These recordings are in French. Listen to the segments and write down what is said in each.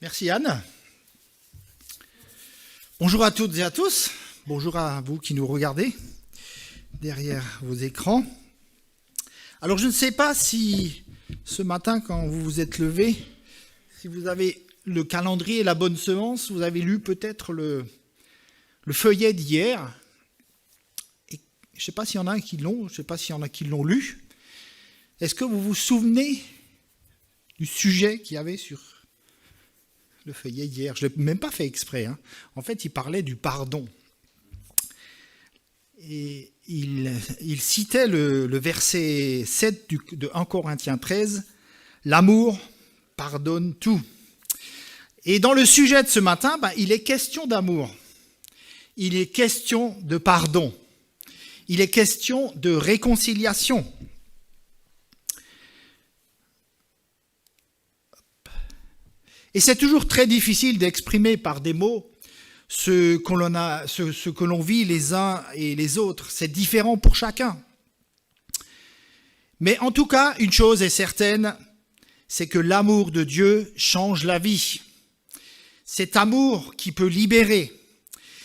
Merci Anne. Bonjour à toutes et à tous. Bonjour à vous qui nous regardez derrière vos écrans. Alors je ne sais pas si ce matin, quand vous vous êtes levé, si vous avez le calendrier et la bonne semence, vous avez lu peut-être le feuillet d'hier. Et je ne sais pas s'il y en a qui l'ont, je ne sais pas s'il y en a qui l'ont lu. Est-ce que vous vous souvenez du sujet qu'il y avait sur le feuillet d'hier? Je ne l'ai même pas fait exprès. En fait, il parlait du pardon. Et il citait le verset 7 de 1 Corinthiens 13, « L'amour pardonne tout ». Et dans le sujet de ce matin, il est question d'amour. Il est question de pardon. Il est question de réconciliation. Et c'est toujours très difficile d'exprimer par des mots ce que l'on vit les uns et les autres. C'est différent pour chacun. Mais en tout cas, une chose est certaine, c'est que l'amour de Dieu change la vie. Cet amour qui peut libérer.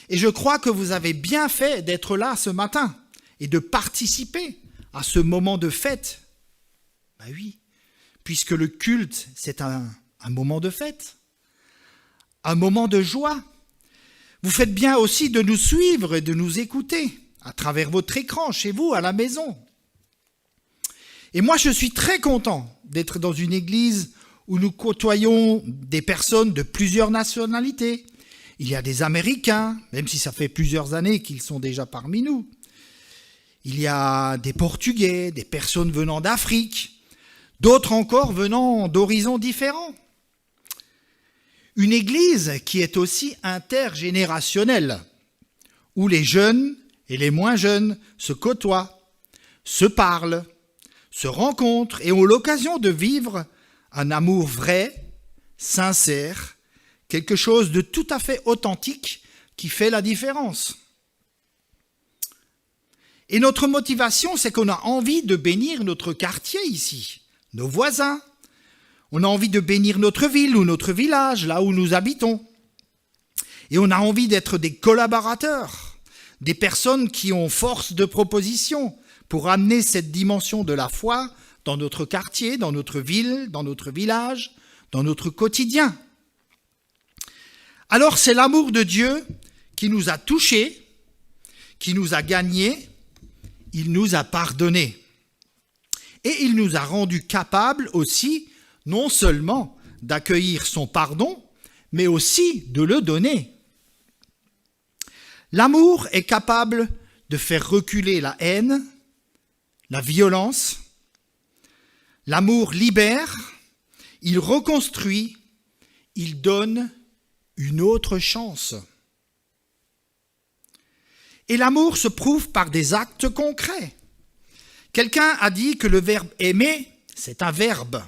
Et je crois que vous avez bien fait d'être là ce matin et de participer à ce moment de fête. Ben oui, puisque le culte, c'est un moment de fête, un moment de joie. Vous faites bien aussi de nous suivre et de nous écouter à travers votre écran, chez vous, à la maison. Et moi, je suis très content d'être dans une église où nous côtoyons des personnes de plusieurs nationalités. Il y a des Américains, même si ça fait plusieurs années qu'ils sont déjà parmi nous. Il y a des Portugais, des personnes venant d'Afrique, d'autres encore venant d'horizons différents. Une église qui est aussi intergénérationnelle, où les jeunes et les moins jeunes se côtoient, se parlent, se rencontrent et ont l'occasion de vivre un amour vrai, sincère, quelque chose de tout à fait authentique qui fait la différence. Et notre motivation, c'est qu'on a envie de bénir notre quartier ici, nos voisins. On a envie de bénir notre ville ou notre village, là où nous habitons. Et on a envie d'être des collaborateurs, des personnes qui ont force de proposition pour amener cette dimension de la foi dans notre quartier, dans notre ville, dans notre village, dans notre quotidien. Alors c'est l'amour de Dieu qui nous a touchés, qui nous a gagnés, il nous a pardonnés. Et il nous a rendus capables aussi, non seulement d'accueillir son pardon, mais aussi de le donner. L'amour est capable de faire reculer la haine, la violence. L'amour libère, il reconstruit, il donne une autre chance. Et l'amour se prouve par des actes concrets. Quelqu'un a dit que le verbe aimer, c'est un verbe.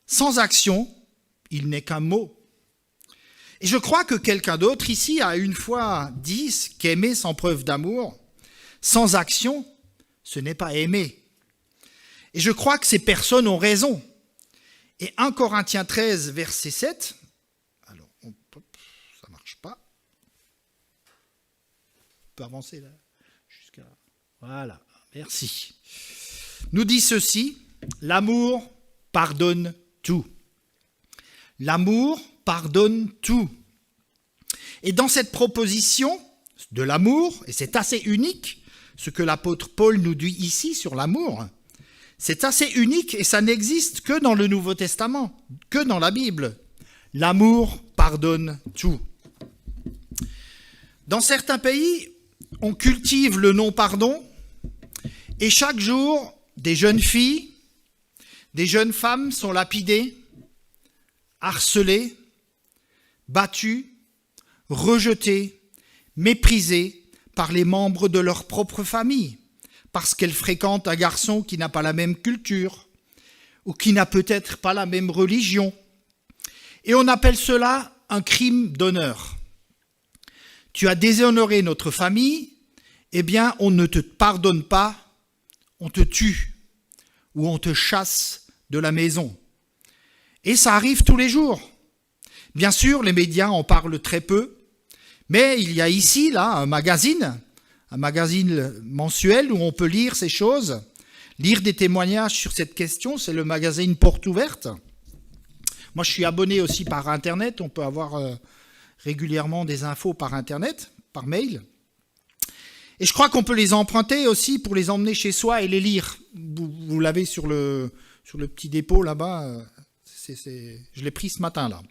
Sans action, il n'est qu'un mot. Et je crois que quelqu'un d'autre ici a une fois dit qu'aimer sans preuve d'amour, sans action, ce n'est pas aimer. Et je crois que ces personnes ont raison. Et 1 Corinthiens 13, verset 7, alors, ça ne marche pas. On peut avancer là, jusqu'à là. Voilà, merci. Nous dit ceci, l'amour pardonne tout. L'amour pardonne tout. Et dans cette proposition de l'amour, et c'est assez unique, ce que l'apôtre Paul nous dit ici sur l'amour, c'est assez unique et ça n'existe que dans le Nouveau Testament, que dans la Bible. L'amour pardonne tout. Dans certains pays, on cultive le non-pardon et chaque jour, des jeunes filles, des jeunes femmes sont lapidées, harcelées, battues, rejetées, méprisées par les membres de leur propre famille, parce qu'elles fréquentent un garçon qui n'a pas la même culture ou qui n'a peut-être pas la même religion. Et on appelle cela un crime d'honneur. Tu as déshonoré notre famille, eh bien on ne te pardonne pas, on te tue ou on te chasse de la maison. Et ça arrive tous les jours. Bien sûr, les médias en parlent très peu, mais il y a ici, là, un magazine mensuel où on peut lire ces choses, lire des témoignages sur cette question, c'est le magazine Porte Ouverte. Moi, je suis abonné aussi par Internet, on peut avoir régulièrement des infos par Internet, par mail. Et je crois qu'on peut les emprunter aussi pour les emmener chez soi et les lire. Vous l'avez sur le petit dépôt là-bas, je l'ai pris ce matin là.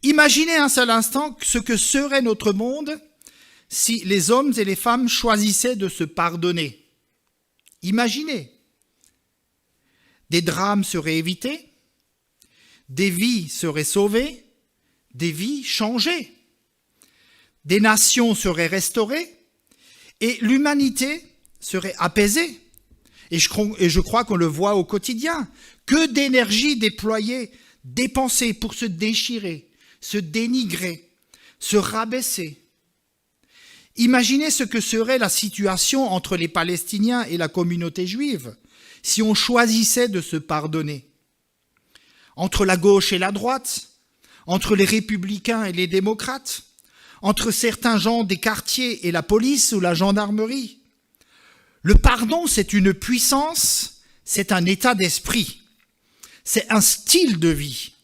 Imaginez un seul instant ce que serait notre monde si les hommes et les femmes choisissaient de se pardonner. Imaginez. Des drames seraient évités, des vies seraient sauvées, des vies changées, des nations seraient restaurées et l'humanité serait apaisée. Et je crois qu'on le voit au quotidien. Que d'énergie déployée, dépensée pour se déchirer, se dénigrer, se rabaisser. Imaginez ce que serait la situation entre les Palestiniens et la communauté juive si on choisissait de se pardonner. Entre la gauche et la droite, entre les républicains et les démocrates, entre certains gens des quartiers et la police ou la gendarmerie. Le pardon, c'est une puissance, c'est un état d'esprit, c'est un style de vie.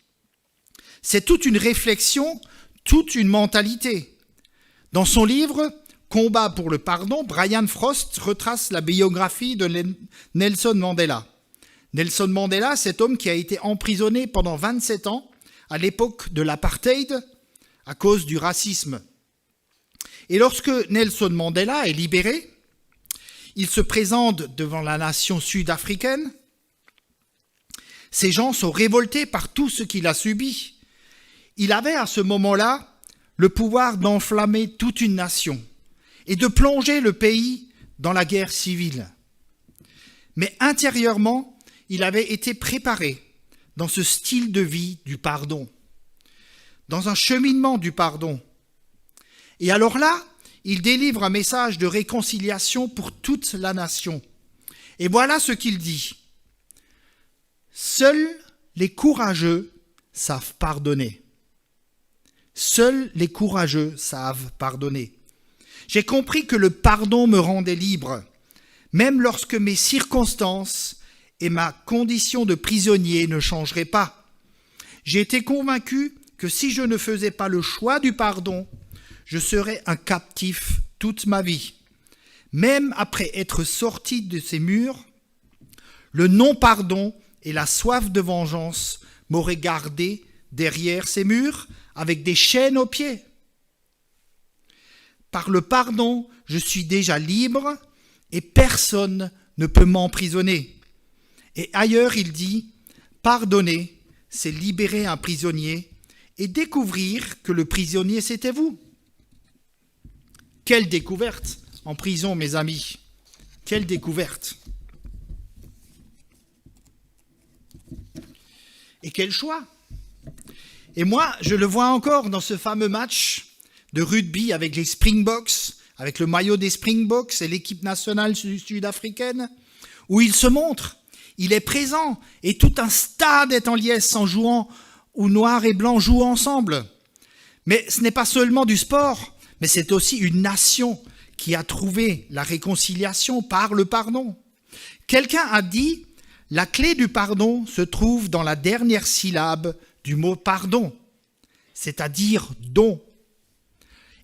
C'est toute une réflexion, toute une mentalité. Dans son livre « Combat pour le pardon », Brian Frost retrace la biographie de Nelson Mandela. Nelson Mandela, cet homme qui a été emprisonné pendant 27 ans à l'époque de l'apartheid à cause du racisme. Et lorsque Nelson Mandela est libéré, il se présente devant la nation sud-africaine. Ces gens sont révoltés par tout ce qu'il a subi. Il avait à ce moment-là le pouvoir d'enflammer toute une nation et de plonger le pays dans la guerre civile. Mais intérieurement, il avait été préparé dans ce style de vie du pardon, dans un cheminement du pardon. Et alors là, il délivre un message de réconciliation pour toute la nation. Et voilà ce qu'il dit. Seuls les courageux savent pardonner. Seuls les courageux savent pardonner. J'ai compris que le pardon me rendait libre, même lorsque mes circonstances et ma condition de prisonnier ne changeraient pas. J'ai été convaincu que si je ne faisais pas le choix du pardon, je serais un captif toute ma vie. Même après être sorti de ces murs, le non-pardon et la soif de vengeance m'auraient gardé derrière ces murs avec des chaînes aux pieds. Par le pardon, je suis déjà libre et personne ne peut m'emprisonner. Et ailleurs, il dit, pardonner, c'est libérer un prisonnier et découvrir que le prisonnier, c'était vous. Quelle découverte en prison, mes amis. Quelle découverte. Et quel choix. Et moi, je le vois encore dans ce fameux match de rugby avec les Springboks, avec le maillot des Springboks et l'équipe nationale sud-africaine, où il se montre, il est présent, et tout un stade est en liesse en jouant, où noir et blanc jouent ensemble. Mais ce n'est pas seulement du sport, mais c'est aussi une nation qui a trouvé la réconciliation par le pardon. Quelqu'un a dit, la clé du pardon se trouve dans la dernière syllabe du mot pardon, c'est-à-dire don.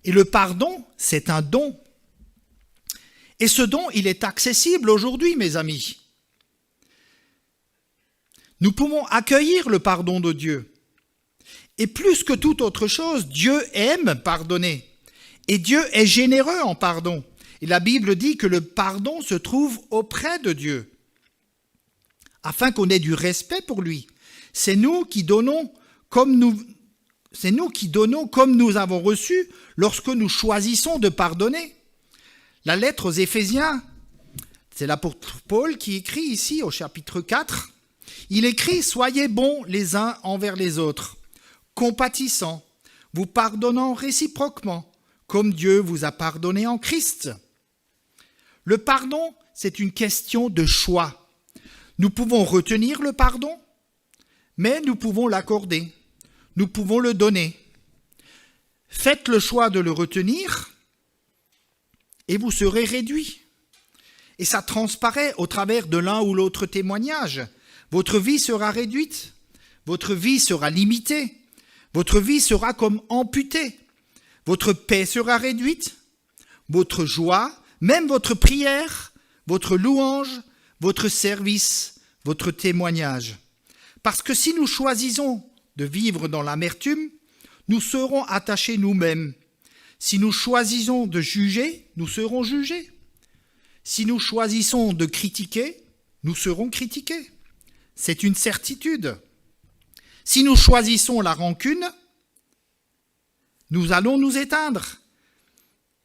Et le pardon, c'est un don. Et ce don, il est accessible aujourd'hui, mes amis. Nous pouvons accueillir le pardon de Dieu. Et plus que toute autre chose, Dieu aime pardonner. Et Dieu est généreux en pardon. Et la Bible dit que le pardon se trouve auprès de Dieu, afin qu'on ait du respect pour lui. C'est nous qui donnons comme nous avons reçu lorsque nous choisissons de pardonner. La lettre aux Éphésiens, c'est l'apôtre Paul qui écrit ici au chapitre 4. Il écrit « Soyez bons les uns envers les autres, compatissants, vous pardonnant réciproquement, comme Dieu vous a pardonné en Christ. » Le pardon, c'est une question de choix. Nous pouvons retenir le pardon, mais nous pouvons l'accorder, nous pouvons le donner. Faites le choix de le retenir et vous serez réduit. Et ça transparaît au travers de l'un ou l'autre témoignage. Votre vie sera réduite, votre vie sera limitée, votre vie sera comme amputée, votre paix sera réduite, votre joie, même votre prière, votre louange, votre service, votre témoignage. Parce que si nous choisissons de vivre dans l'amertume, nous serons attachés nous-mêmes. Si nous choisissons de juger, nous serons jugés. Si nous choisissons de critiquer, nous serons critiqués. C'est une certitude. Si nous choisissons la rancune, nous allons nous éteindre.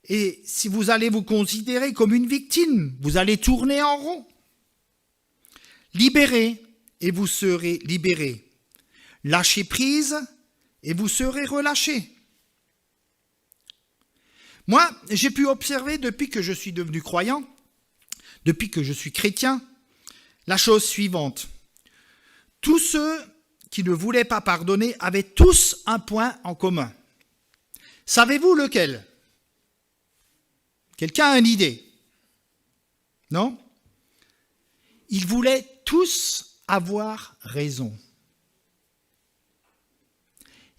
Et si vous allez vous considérer comme une victime, vous allez tourner en rond. Libérez et vous serez libérés. Lâchez prise et vous serez relâchés. Moi, j'ai pu observer depuis que je suis devenu croyant, depuis que je suis chrétien, la chose suivante. Tous ceux qui ne voulaient pas pardonner avaient tous un point en commun. Savez-vous lequel ? Quelqu'un a une idée ? Non ? Ils voulaient tous avoir raison.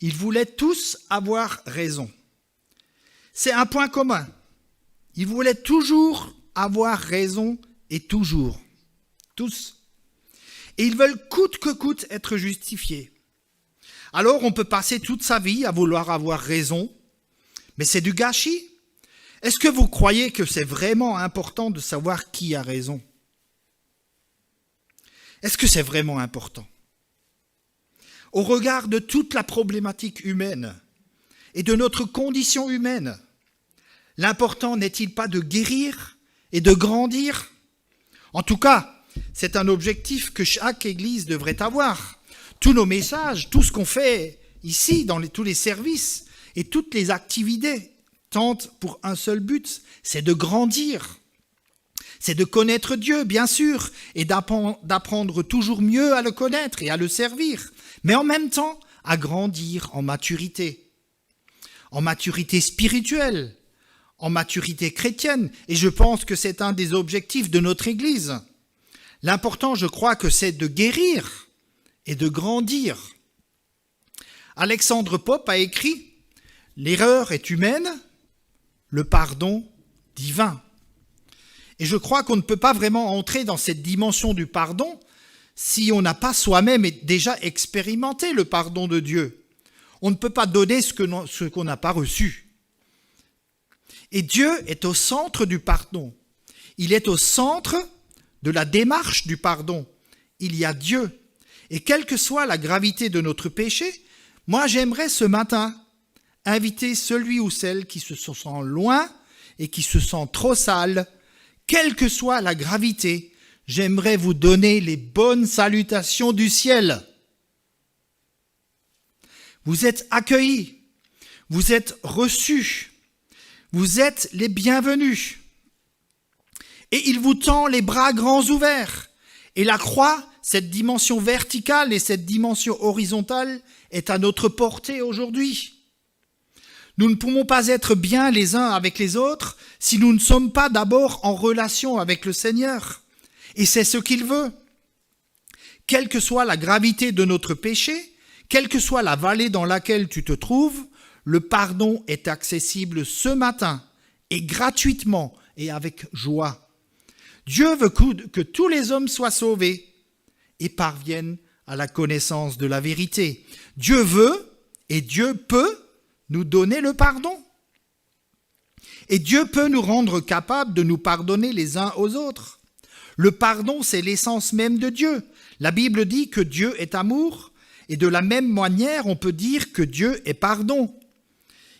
Ils voulaient tous avoir raison. C'est un point commun. Ils voulaient toujours avoir raison et toujours. Tous. Et ils veulent coûte que coûte être justifiés. Alors on peut passer toute sa vie à vouloir avoir raison, mais c'est du gâchis. Est-ce que vous croyez que c'est vraiment important de savoir qui a raison ? Est-ce que c'est vraiment important ? Au regard de toute la problématique humaine et de notre condition humaine, l'important n'est-il pas de guérir et de grandir ? En tout cas, c'est un objectif que chaque Église devrait avoir. Tous nos messages, tout ce qu'on fait ici, dans tous les services et toutes les activités tentent pour un seul but, c'est de grandir. C'est de connaître Dieu, bien sûr, et d'apprendre toujours mieux à le connaître et à le servir, mais en même temps à grandir en maturité spirituelle, en maturité chrétienne, et je pense que c'est un des objectifs de notre Église. L'important, je crois, que c'est de guérir et de grandir. Alexandre Pope a écrit « L'erreur est humaine, le pardon divin ». Et je crois qu'on ne peut pas vraiment entrer dans cette dimension du pardon si on n'a pas soi-même déjà expérimenté le pardon de Dieu. On ne peut pas donner ce qu'on n'a pas reçu. Et Dieu est au centre du pardon. Il est au centre de la démarche du pardon. Il y a Dieu. Et quelle que soit la gravité de notre péché, moi j'aimerais ce matin inviter celui ou celle qui se sent loin et qui se sent trop sale. Quelle que soit la gravité, j'aimerais vous donner les bonnes salutations du ciel. Vous êtes accueillis, vous êtes reçus, vous êtes les bienvenus. Et il vous tend les bras grands ouverts. Et la croix, cette dimension verticale et cette dimension horizontale est à notre portée aujourd'hui. Nous ne pouvons pas être bien les uns avec les autres si nous ne sommes pas d'abord en relation avec le Seigneur. Et c'est ce qu'il veut. Quelle que soit la gravité de notre péché, quelle que soit la vallée dans laquelle tu te trouves, le pardon est accessible ce matin et gratuitement et avec joie. Dieu veut que tous les hommes soient sauvés et parviennent à la connaissance de la vérité. Dieu veut et Dieu peut nous donner le pardon. Et Dieu peut nous rendre capables de nous pardonner les uns aux autres. Le pardon, c'est l'essence même de Dieu. La Bible dit que Dieu est amour, et de la même manière, on peut dire que Dieu est pardon.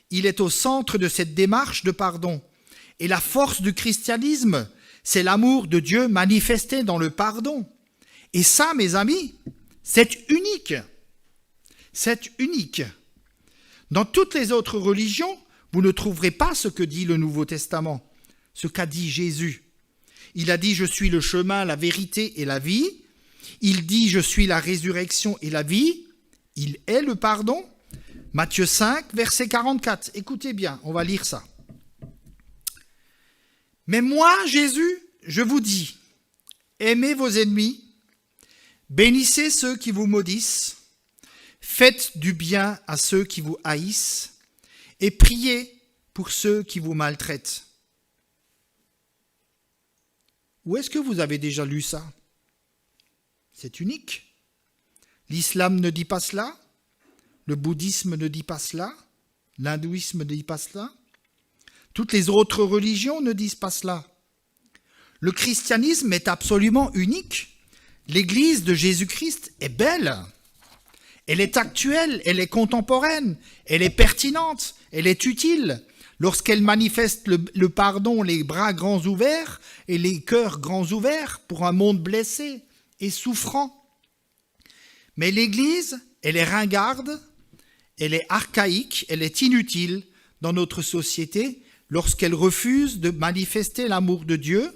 Il est au centre de cette démarche de pardon. Et la force du christianisme, c'est l'amour de Dieu manifesté dans le pardon. Et ça, mes amis, c'est unique. C'est unique. Dans toutes les autres religions, vous ne trouverez pas ce que dit le Nouveau Testament, ce qu'a dit Jésus. Il a dit « Je suis le chemin, la vérité et la vie ». Il dit « Je suis la résurrection et la vie ». Il est le pardon. Matthieu 5, verset 44. Écoutez bien, on va lire ça. « Mais moi, Jésus, je vous dis, aimez vos ennemis, bénissez ceux qui vous maudissent, faites du bien à ceux qui vous haïssent et priez pour ceux qui vous maltraitent. » Où est-ce que vous avez déjà lu ça? C'est unique. L'islam ne dit pas cela, le bouddhisme ne dit pas cela, l'hindouisme ne dit pas cela, toutes les autres religions ne disent pas cela. Le christianisme est absolument unique. L'Église de Jésus-Christ est belle, elle est actuelle, elle est contemporaine, elle est pertinente, elle est utile. Lorsqu'elle manifeste le pardon, les bras grands ouverts et les cœurs grands ouverts pour un monde blessé et souffrant. Mais l'Église, elle est ringarde, elle est archaïque, elle est inutile dans notre société lorsqu'elle refuse de manifester l'amour de Dieu,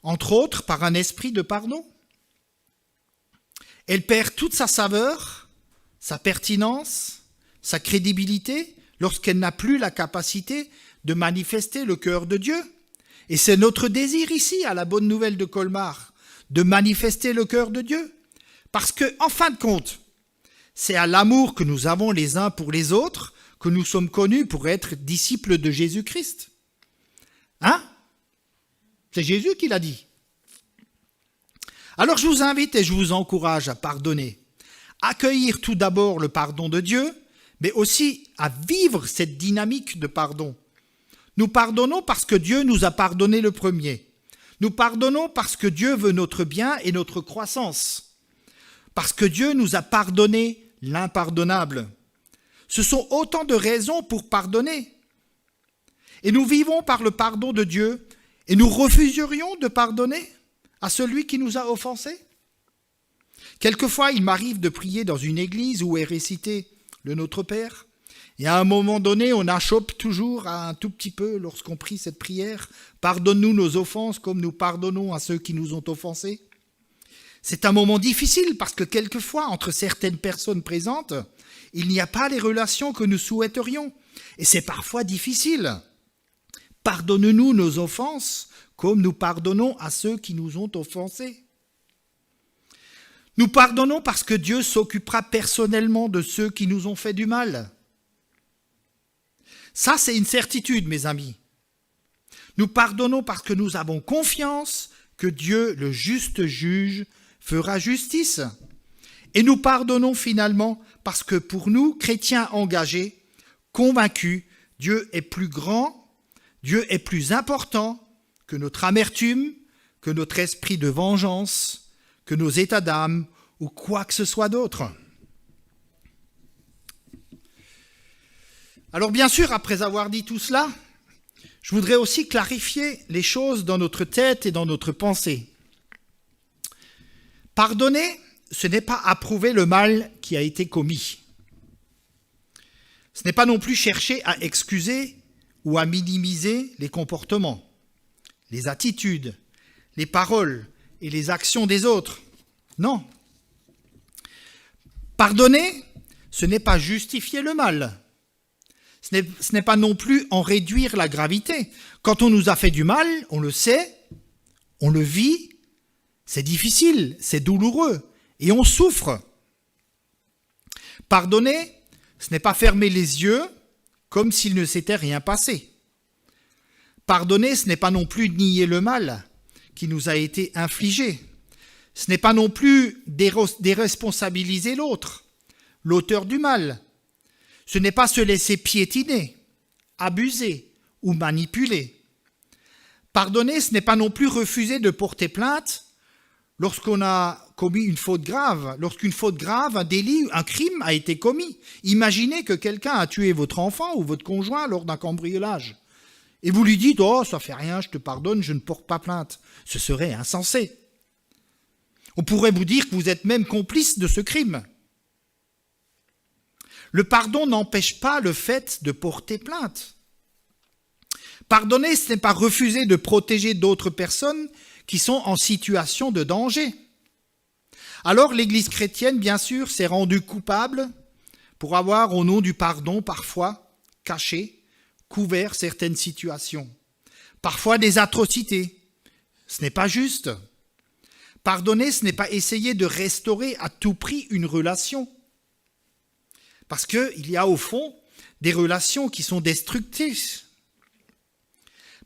entre autres par un esprit de pardon. Elle perd toute sa saveur, sa pertinence, sa crédibilité lorsqu'elle n'a plus la capacité de manifester le cœur de Dieu. Et c'est notre désir ici, à la Bonne Nouvelle de Colmar, de manifester le cœur de Dieu. Parce que, en fin de compte, c'est à l'amour que nous avons les uns pour les autres que nous sommes connus pour être disciples de Jésus-Christ. Hein? C'est Jésus qui l'a dit. Alors je vous invite et je vous encourage à pardonner, accueillir tout d'abord le pardon de Dieu, mais aussi à vivre cette dynamique de pardon. Nous pardonnons parce que Dieu nous a pardonné le premier. Nous pardonnons parce que Dieu veut notre bien et notre croissance. Parce que Dieu nous a pardonné l'impardonnable. Ce sont autant de raisons pour pardonner. Et nous vivons par le pardon de Dieu et nous refuserions de pardonner à celui qui nous a offensés. Quelquefois, il m'arrive de prier dans une église où est récité le Notre Père. Et à un moment donné, on achoppe toujours un tout petit peu lorsqu'on prie cette prière. Pardonne-nous nos offenses comme nous pardonnons à ceux qui nous ont offensés. C'est un moment difficile parce que quelquefois, entre certaines personnes présentes, il n'y a pas les relations que nous souhaiterions. Et c'est parfois difficile. Pardonne-nous nos offenses comme nous pardonnons à ceux qui nous ont offensés. Nous pardonnons parce que Dieu s'occupera personnellement de ceux qui nous ont fait du mal. Ça, c'est une certitude, mes amis. Nous pardonnons parce que nous avons confiance que Dieu, le juste juge, fera justice. Et nous pardonnons finalement parce que pour nous, chrétiens engagés, convaincus, Dieu est plus grand, Dieu est plus important que notre amertume, que notre esprit de vengeance, que nos états d'âme ou quoi que ce soit d'autre. Alors bien sûr, après avoir dit tout cela, je voudrais aussi clarifier les choses dans notre tête et dans notre pensée. Pardonner, ce n'est pas approuver le mal qui a été commis. Ce n'est pas non plus chercher à excuser ou à minimiser les comportements, les attitudes, les paroles et les actions des autres. Non. Pardonner, ce n'est pas justifier le mal. Ce n'est pas non plus en réduire la gravité. Quand on nous a fait du mal, on le sait, on le vit, c'est difficile, c'est douloureux et on souffre. Pardonner, ce n'est pas fermer les yeux comme s'il ne s'était rien passé. Pardonner, ce n'est pas non plus nier le mal qui nous a été infligé. Ce n'est pas non plus déresponsabiliser l'autre, l'auteur du mal. Ce n'est pas se laisser piétiner, abuser ou manipuler. Pardonner, ce n'est pas non plus refuser de porter plainte lorsqu'on a commis une faute grave, lorsqu'une faute grave, un délit, un crime a été commis. Imaginez que quelqu'un a tué votre enfant ou votre conjoint lors d'un cambriolage. Et vous lui dites « Oh, ça fait rien, je te pardonne, je ne porte pas plainte ». Ce serait insensé. On pourrait vous dire que vous êtes même complice de ce crime. Le pardon n'empêche pas le fait de porter plainte. Pardonner, ce n'est pas refuser de protéger d'autres personnes qui sont en situation de danger. Alors l'Église chrétienne, bien sûr, s'est rendue coupable pour avoir, au nom du pardon, parfois caché, couvert certaines situations. Parfois des atrocités. Ce n'est pas juste. Pardonner, ce n'est pas essayer de restaurer à tout prix une relation. Parce qu'il y a au fond des relations qui sont destructrices.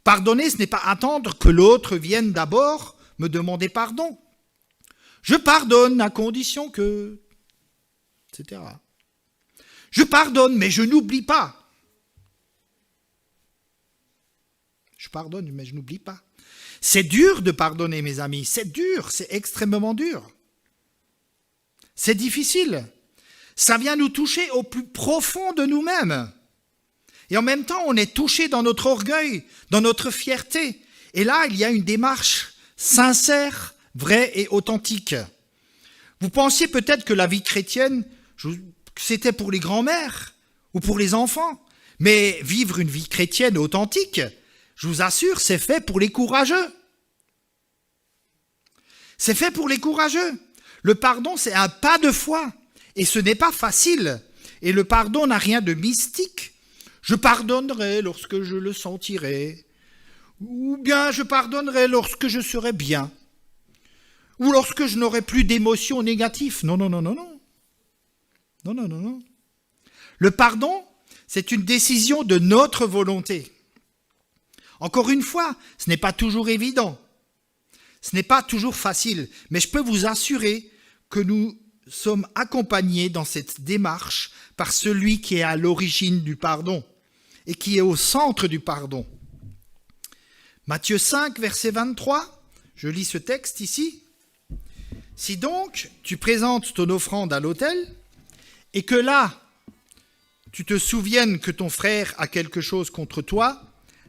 Pardonner, ce n'est pas attendre que l'autre vienne d'abord me demander pardon. Je pardonne à condition que... etc. Je pardonne, mais je n'oublie pas. Je pardonne, mais je n'oublie pas. C'est dur de pardonner, mes amis. C'est dur, c'est extrêmement dur. C'est difficile. Ça vient nous toucher au plus profond de nous-mêmes. Et en même temps, on est touché dans notre orgueil, dans notre fierté. Et là, il y a une démarche sincère, vraie et authentique. Vous pensiez peut-être que la vie chrétienne, c'était pour les grands-mères ou pour les enfants. Mais vivre une vie chrétienne authentique, je vous assure, c'est fait pour les courageux. C'est fait pour les courageux. Le pardon, c'est un pas de foi. Et ce n'est pas facile. Et le pardon n'a rien de mystique. Je pardonnerai lorsque je le sentirai. Ou bien je pardonnerai lorsque je serai bien. Ou lorsque je n'aurai plus d'émotions négatives. Non, non, non, non, non. Non, non, non, non. Le pardon, c'est une décision de notre volonté. Encore une fois, ce n'est pas toujours évident. Ce n'est pas toujours facile. Mais je peux vous assurer que nous sommes accompagnés dans cette démarche par celui qui est à l'origine du pardon et qui est au centre du pardon. Matthieu 5, verset 23, je lis ce texte ici. « Si donc tu présentes ton offrande à l'autel et que là, tu te souviennes que ton frère a quelque chose contre toi,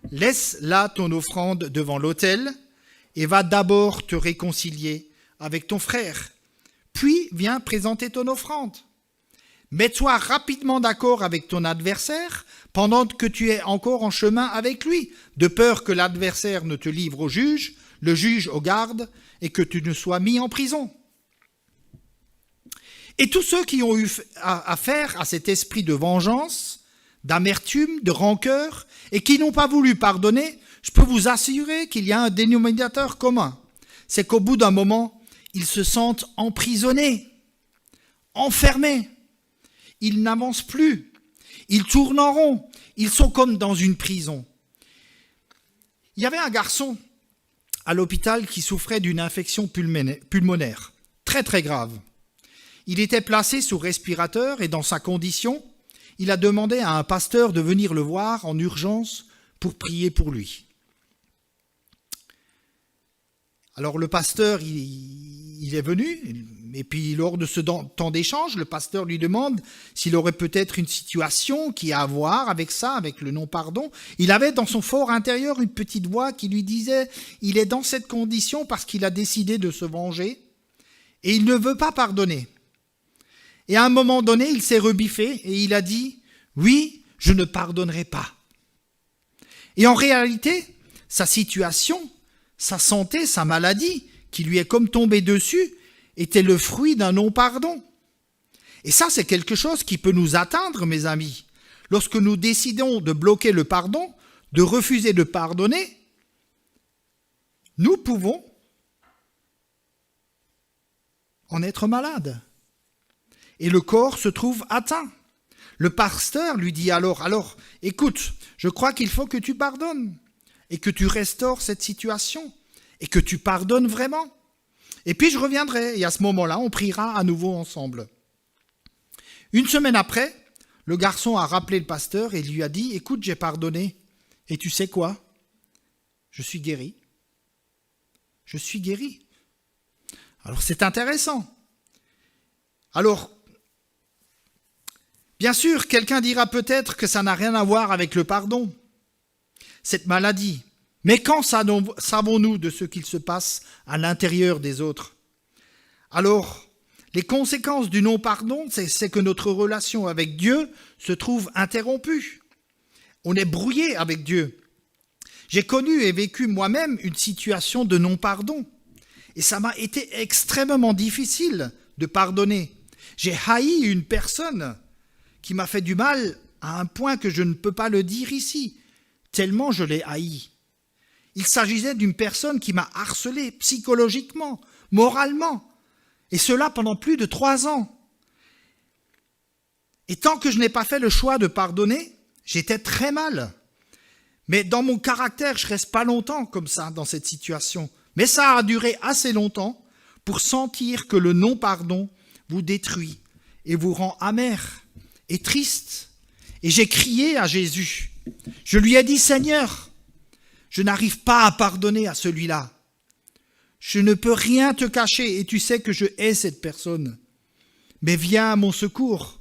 laisse là ton offrande devant l'autel et va d'abord te réconcilier avec ton frère. Puis viens présenter ton offrande. Mets-toi rapidement d'accord avec ton adversaire pendant que tu es encore en chemin avec lui, de peur que l'adversaire ne te livre au juge, le juge au garde, et que tu ne sois mis en prison. » Et tous ceux qui ont eu affaire à cet esprit de vengeance, d'amertume, de rancœur, et qui n'ont pas voulu pardonner, je peux vous assurer qu'il y a un dénominateur commun. C'est qu'au bout d'un moment, ils se sentent emprisonnés, enfermés. Ils n'avancent plus. Ils tournent en rond. Ils sont comme dans une prison. Il y avait un garçon à l'hôpital qui souffrait d'une infection pulmonaire, très très grave. Il était placé sous respirateur et dans sa condition, il a demandé à un pasteur de venir le voir en urgence pour prier pour lui. Alors le pasteur, il est venu, et puis lors de ce temps d'échange, le pasteur lui demande s'il aurait peut-être une situation qui a à voir avec ça, avec le non-pardon. Il avait dans son fort intérieur une petite voix qui lui disait « Il est dans cette condition parce qu'il a décidé de se venger et il ne veut pas pardonner. » Et à un moment donné, il s'est rebiffé et il a dit « Oui, je ne pardonnerai pas. » Et en réalité, sa situation, sa santé, sa maladie, qui lui est comme tombée dessus, était le fruit d'un non-pardon. Et ça, c'est quelque chose qui peut nous atteindre, mes amis. Lorsque nous décidons de bloquer le pardon, de refuser de pardonner, nous pouvons en être malades. Et le corps se trouve atteint. Le pasteur lui dit alors, écoute, je crois qu'il faut que tu pardonnes et que tu restaures cette situation et que tu pardonnes vraiment. Et puis je reviendrai et à ce moment-là, on priera à nouveau ensemble. Une semaine après, le garçon a rappelé le pasteur et lui a dit, écoute, j'ai pardonné. Et tu sais quoi ? Je suis guéri. Je suis guéri. Alors c'est intéressant. Alors, bien sûr, quelqu'un dira peut-être que ça n'a rien à voir avec le pardon, cette maladie. Mais quand savons-nous de ce qu'il se passe à l'intérieur des autres ? Alors, les conséquences du non-pardon, c'est que notre relation avec Dieu se trouve interrompue. On est brouillé avec Dieu. J'ai connu et vécu moi-même une situation de non-pardon. Et ça m'a été extrêmement difficile de pardonner. J'ai haï une personne qui m'a fait du mal à un point que je ne peux pas le dire ici, tellement je l'ai haï. Il s'agissait d'une personne qui m'a harcelé psychologiquement, moralement, et cela pendant plus de 3 ans. Et tant que je n'ai pas fait le choix de pardonner, j'étais très mal. Mais dans mon caractère, je ne reste pas longtemps comme ça, dans cette situation. Mais ça a duré assez longtemps pour sentir que le non-pardon vous détruit et vous rend amer et triste. Et j'ai crié à Jésus. Je lui ai dit, Seigneur, je n'arrive pas à pardonner à celui-là. Je ne peux rien te cacher et tu sais que je hais cette personne. Mais viens à mon secours.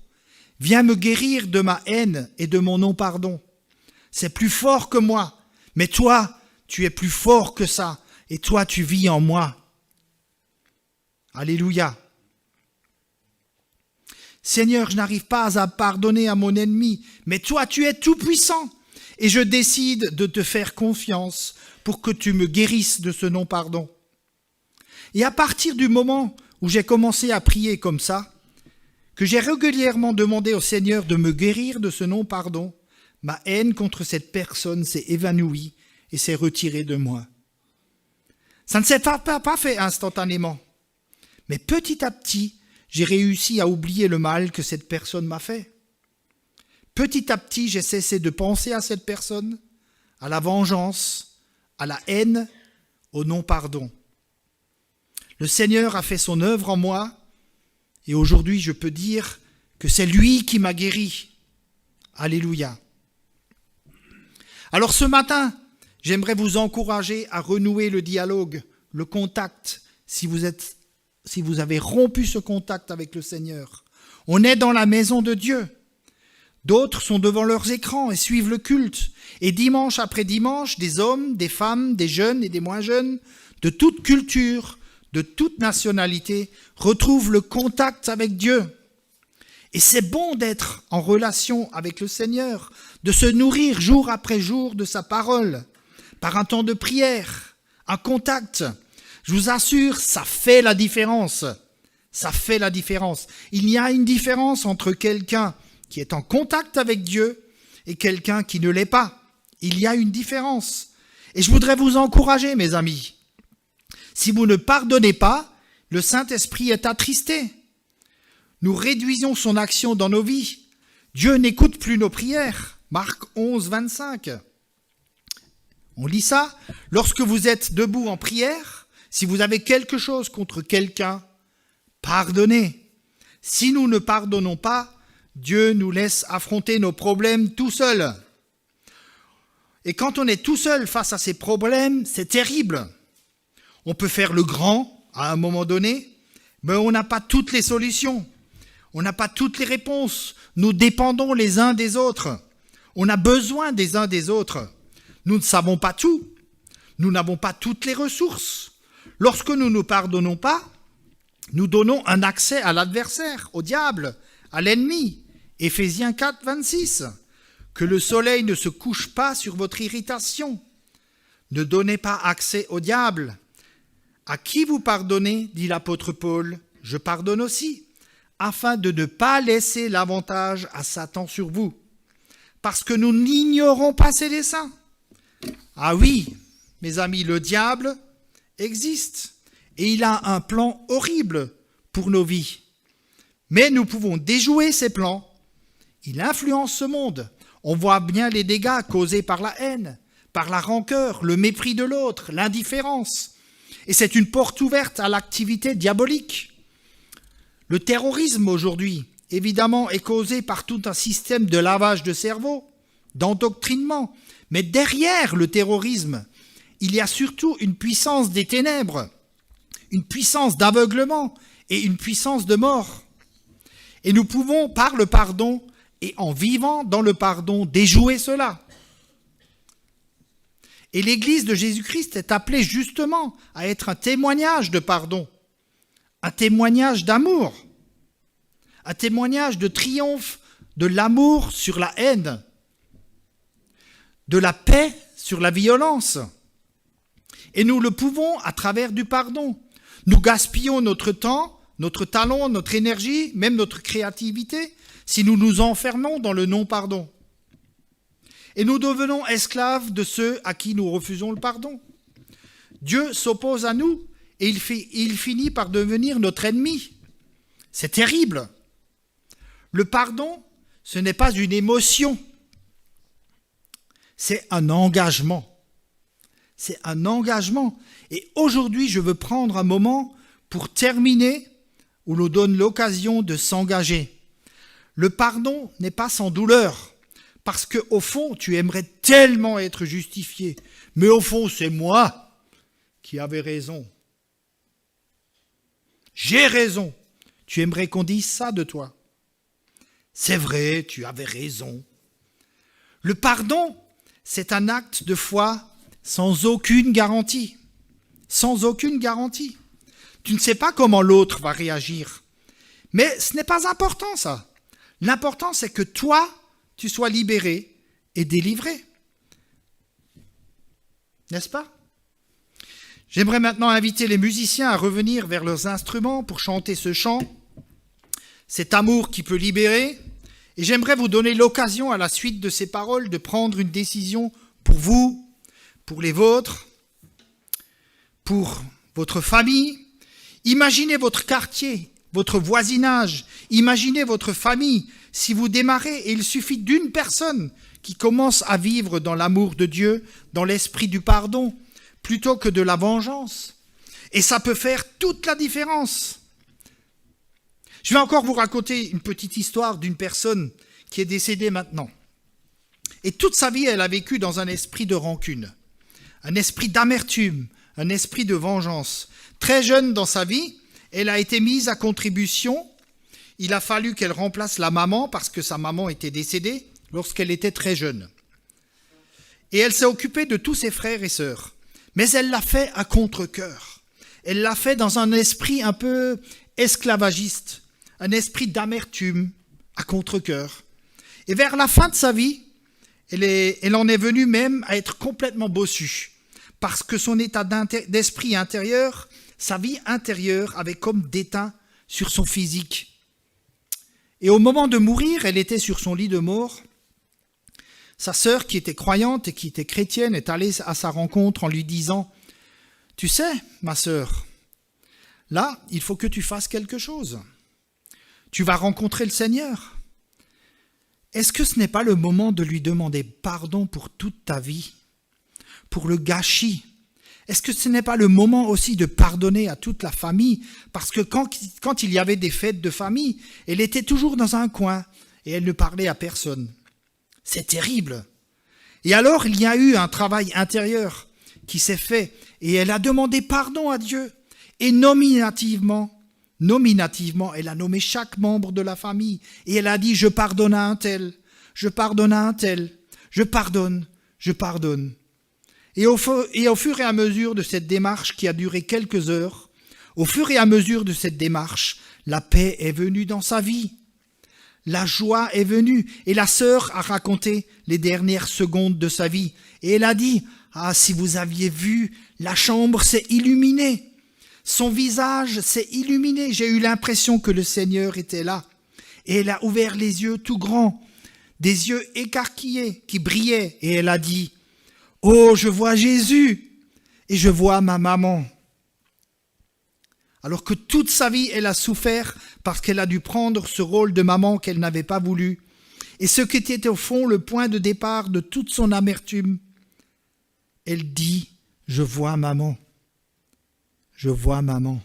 Viens me guérir de ma haine et de mon non-pardon. C'est plus fort que moi. Mais toi, tu es plus fort que ça. Et toi, tu vis en moi. Alléluia. Seigneur, je n'arrive pas à pardonner à mon ennemi, mais toi, tu es tout-puissant. Et je décide de te faire confiance pour que tu me guérisses de ce non-pardon. Et à partir du moment où j'ai commencé à prier comme ça, que j'ai régulièrement demandé au Seigneur de me guérir de ce non-pardon, ma haine contre cette personne s'est évanouie et s'est retirée de moi. Ça ne s'est pas fait instantanément, mais petit à petit, j'ai réussi à oublier le mal que cette personne m'a fait. Petit à petit, j'ai cessé de penser à cette personne, à la vengeance, à la haine, au non-pardon. Le Seigneur a fait son œuvre en moi, et aujourd'hui, je peux dire que c'est lui qui m'a guéri. Alléluia. Alors ce matin, j'aimerais vous encourager à renouer le dialogue, le contact, si vous avez rompu ce contact avec le Seigneur. On est dans la maison de Dieu. D'autres sont devant leurs écrans et suivent le culte. Et dimanche après dimanche, des hommes, des femmes, des jeunes et des moins jeunes, de toute culture, de toute nationalité, retrouvent le contact avec Dieu. Et c'est bon d'être en relation avec le Seigneur, de se nourrir jour après jour de sa parole, par un temps de prière, un contact. Je vous assure, ça fait la différence. Ça fait la différence. Il y a une différence entre quelqu'un qui est en contact avec Dieu et quelqu'un qui ne l'est pas. Il y a une différence. Et je voudrais vous encourager, mes amis. Si vous ne pardonnez pas, le Saint-Esprit est attristé. Nous réduisons son action dans nos vies. Dieu n'écoute plus nos prières. Marc 11, 25. On lit ça. Lorsque vous êtes debout en prière, si vous avez quelque chose contre quelqu'un, pardonnez. Si nous ne pardonnons pas, Dieu nous laisse affronter nos problèmes tout seul. Et quand on est tout seul face à ces problèmes, c'est terrible. On peut faire le grand à un moment donné, mais on n'a pas toutes les solutions. On n'a pas toutes les réponses. Nous dépendons les uns des autres. On a besoin des uns des autres. Nous ne savons pas tout. Nous n'avons pas toutes les ressources. Lorsque nous ne pardonnons pas, nous donnons un accès à l'adversaire, au diable, à l'ennemi. Éphésiens 4, 26. Que le soleil ne se couche pas sur votre irritation. Ne donnez pas accès au diable. À qui vous pardonnez, dit l'apôtre Paul, je pardonne aussi, afin de ne pas laisser l'avantage à Satan sur vous. Parce que nous n'ignorons pas ses desseins. Ah oui, mes amis, le diable existe et il a un plan horrible pour nos vies. Mais nous pouvons déjouer ses plans. Il influence ce monde. On voit bien les dégâts causés par la haine, par la rancœur, le mépris de l'autre, l'indifférence. Et c'est une porte ouverte à l'activité diabolique. Le terrorisme aujourd'hui, évidemment, est causé par tout un système de lavage de cerveau, d'endoctrinement. Mais derrière le terrorisme, il y a surtout une puissance des ténèbres, une puissance d'aveuglement et une puissance de mort. Et nous pouvons, par le pardon et en vivant dans le pardon, déjouer cela. Et l'Église de Jésus-Christ est appelée justement à être un témoignage de pardon, un témoignage d'amour, un témoignage de triomphe de l'amour sur la haine, de la paix sur la violence. Et nous le pouvons à travers du pardon. Nous gaspillons notre temps, notre talent, notre énergie, même notre créativité, si nous nous enfermons dans le non-pardon. Et nous devenons esclaves de ceux à qui nous refusons le pardon. Dieu s'oppose à nous et il finit par devenir notre ennemi. C'est terrible. Le pardon, ce n'est pas une émotion, c'est un engagement. C'est un engagement. Et aujourd'hui, je veux prendre un moment pour terminer où l'on donne l'occasion de s'engager. Le pardon n'est pas sans douleur, parce qu'au fond, tu aimerais tellement être justifié. Mais au fond, c'est moi qui avais raison. J'ai raison. Tu aimerais qu'on dise ça de toi. C'est vrai, tu avais raison. Le pardon, c'est un acte de foi sans aucune garantie. Sans aucune garantie. Tu ne sais pas comment l'autre va réagir. Mais ce n'est pas important, ça. L'important, c'est que toi, tu sois libéré et délivré. N'est-ce pas? J'aimerais maintenant inviter les musiciens à revenir vers leurs instruments pour chanter ce chant. Cet amour qui peut libérer. Et j'aimerais vous donner l'occasion, à la suite de ces paroles, de prendre une décision pour vous, pour les vôtres, pour votre famille. Imaginez votre quartier, votre voisinage, imaginez votre famille. Si vous démarrez, et il suffit d'une personne qui commence à vivre dans l'amour de Dieu, dans l'esprit du pardon, plutôt que de la vengeance. Et ça peut faire toute la différence. Je vais encore vous raconter une petite histoire d'une personne qui est décédée maintenant. Et toute sa vie, elle a vécu dans un esprit de rancune, un esprit d'amertume, un esprit de vengeance. Très jeune dans sa vie, elle a été mise à contribution. Il a fallu qu'elle remplace la maman parce que sa maman était décédée lorsqu'elle était très jeune. Et elle s'est occupée de tous ses frères et sœurs. Mais elle l'a fait à contre-cœur. Elle l'a fait dans un esprit un peu esclavagiste, un esprit d'amertume à contre-cœur. Et vers la fin de sa vie, elle en est venue même à être complètement bossue, parce que son état d'esprit intérieur, sa vie intérieure avait comme déteint sur son physique. Et au moment de mourir, elle était sur son lit de mort. Sa sœur, qui était croyante et qui était chrétienne, est allée à sa rencontre en lui disant « Tu sais, ma sœur, là, il faut que tu fasses quelque chose. Tu vas rencontrer le Seigneur. Est-ce que ce n'est pas le moment de lui demander pardon pour toute ta vie, pour le gâchis? Est-ce que ce n'est pas le moment aussi de pardonner à toute la famille? Parce que quand il y avait des fêtes de famille, elle était toujours dans un coin et elle ne parlait à personne. C'est terrible. Et alors, il y a eu un travail intérieur qui s'est fait et elle a demandé pardon à Dieu. Et nominativement, elle a nommé chaque membre de la famille et elle a dit « Je pardonne à un tel, je pardonne à un tel, je pardonne, je pardonne ». Et au fur et à mesure de cette démarche qui a duré quelques heures, au fur et à mesure de cette démarche, la paix est venue dans sa vie. La joie est venue et la sœur a raconté les dernières secondes de sa vie. Et elle a dit « Ah, si vous aviez vu, la chambre s'est illuminée. Son visage s'est illuminé. J'ai eu l'impression que le Seigneur était là. » Et elle a ouvert les yeux tout grands, des yeux écarquillés qui brillaient. Et elle a dit « Oh, je vois Jésus et je vois ma maman. » Alors que toute sa vie, elle a souffert parce qu'elle a dû prendre ce rôle de maman qu'elle n'avait pas voulu. Et ce qui était au fond le point de départ de toute son amertume, elle dit « Je vois maman. Je vois maman. »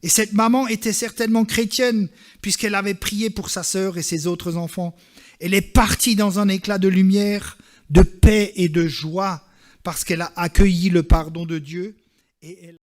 Et cette maman était certainement chrétienne puisqu'elle avait prié pour sa sœur et ses autres enfants. Elle est partie dans un éclat de lumière, de paix et de joie parce qu'elle a accueilli le pardon de Dieu et elle